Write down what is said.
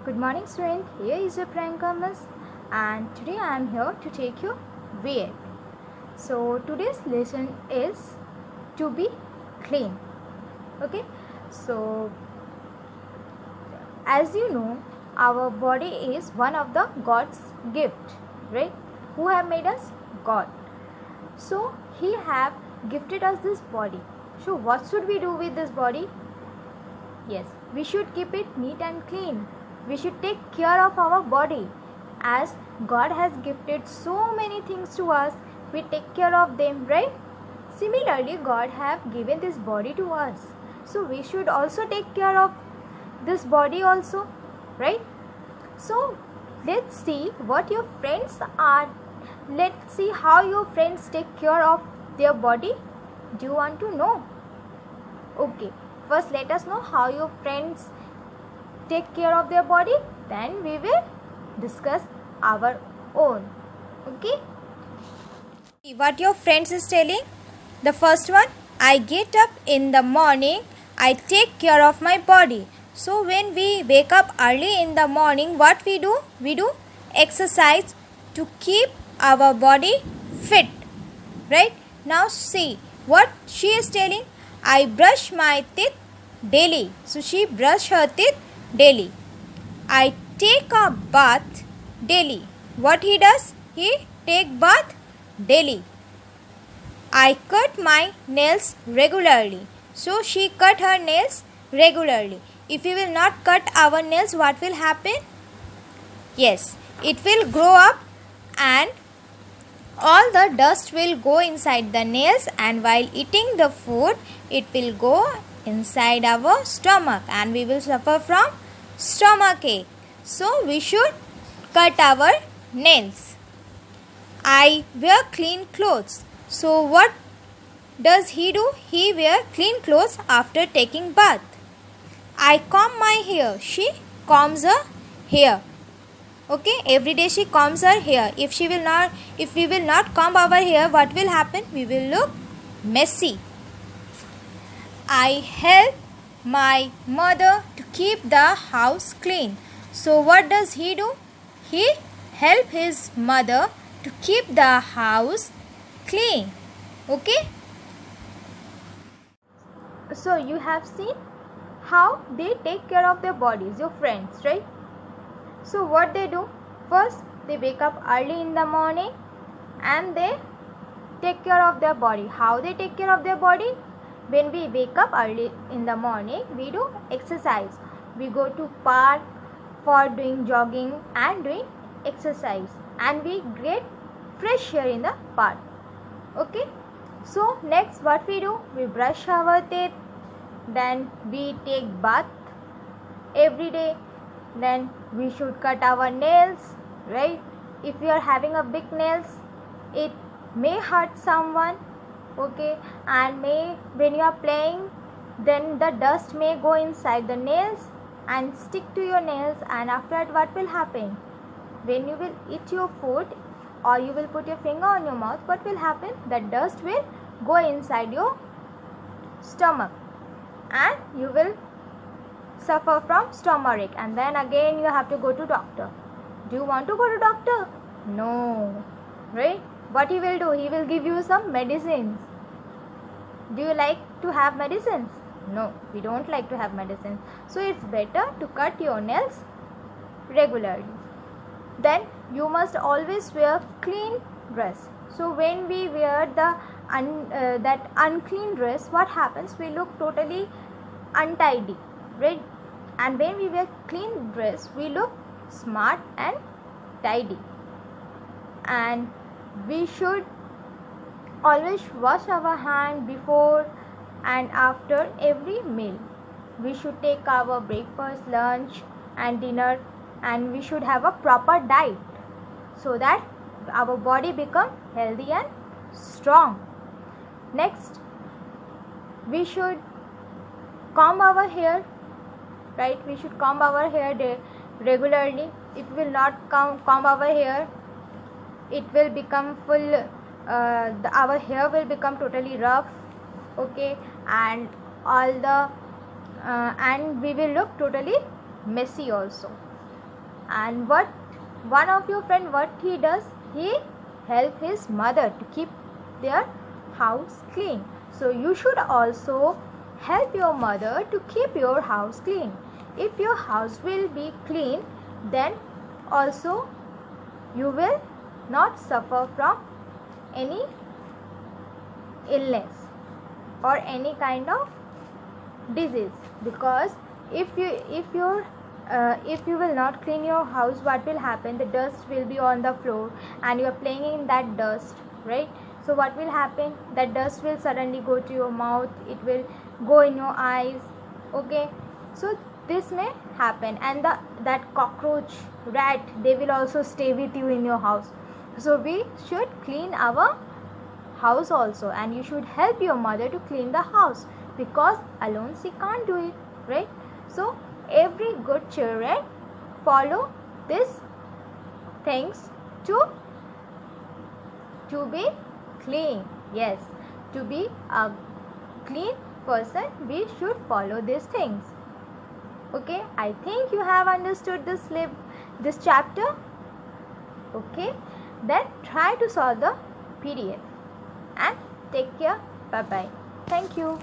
Good morning student, here is your Priyanka Miss and today I am here to take you where. So today's lesson is to be clean. Okay, so as you know, our body is one of the God's gift, right? Who have made us? God. So He have gifted us this body. So what should we do with this body? Yes, we should keep it neat and clean. We should take care of our body. As God has gifted so many things to us, we take care of them, right? Similarly, God have given this body to us. So we should also take care of this body also, right? So let's see what your friends are. Let's see how your friends take care of their body. Do you want to know? Okay, first let us know how your friends take care of their body, then we will discuss our own. Okay, what your friends is telling? The first one, I get up in the morning, I take care of my body. So when we wake up early in the morning, what we do? We do exercise to keep our body fit, right? Now see what she is telling. I brush my teeth daily. So she brush her teeth daily. I take a bath daily. What he does? He take bath daily. I cut my nails regularly. So she cut her nails regularly. If we will not cut our nails, what will happen? Yes, it will grow up and all the dust will go inside the nails, and while eating the food, it will go inside our stomach and we will suffer from stomachache. So we should cut our nails. I wear clean clothes. So what does he do? He wear clean clothes after taking bath. I comb my hair. She combs her hair. Okay, every day she combs her hair. If we will not comb our hair, what will happen? We will look messy. I help my mother to keep the house clean. So what does he do? He help his mother to keep the house clean. Okay? So you have seen how they take care of their bodies, your friends, right? So what they do? First, they wake up early in the morning and they take care of their body. How they take care of their body? When we wake up early in the morning, we do exercise. We go to park for doing jogging and doing exercise, and we get fresh air in the park. Okay. So next, what we do? We brush our teeth. Then we take bath every day. Then we should cut our nails, right? If we are having a big nails, it may hurt someone, okay? And when you are playing, then the dust may go inside the nails and stick to your nails, and after that what will happen? When you will eat your food or you will put your finger on your mouth, what will happen? The dust will go inside your stomach and you will suffer from stomachache, and then again you have to go to doctor. Do you want to go to doctor? No, right? What he will do? He will give you some medicines. Do you like to have medicines? No, we don't like to have medicines. So it's better to cut your nails regularly. Then you must always wear clean dress. So when we wear that unclean dress, what happens? We look totally untidy, right? And when we wear clean dress, we look smart and tidy. And we should always wash our hand before and after every meal. We should take our breakfast, lunch and dinner, and we should have a proper diet so that our body become healthy and strong. Next, we should comb our hair, right? We should comb our hair regularly. If we will not comb our hair, it will become our hair will become totally rough, okay? And and we will look totally messy also. And what one of your friend, what he does, he help his mother to keep their house clean. So you should also help your mother to keep your house clean. If your house will be clean, then also you will not suffer from any illness or any kind of disease. Because if you will not clean your house, what will happen? The dust will be on the floor and you are playing in that dust, right? So what will happen? That dust will suddenly go to your mouth, it will go in your eyes. Okay, so this may happen. And that cockroach, rat, they will also stay with you in your house. So we should clean our house also, and you should help your mother to clean the house, because alone she can't do it, right? So every good children follow these things to be clean. Yes, to be a clean person, we should follow these things. Okay, I think you have understood this chapter. Okay, then try to solve the PDF and take care. Bye bye. Thank you.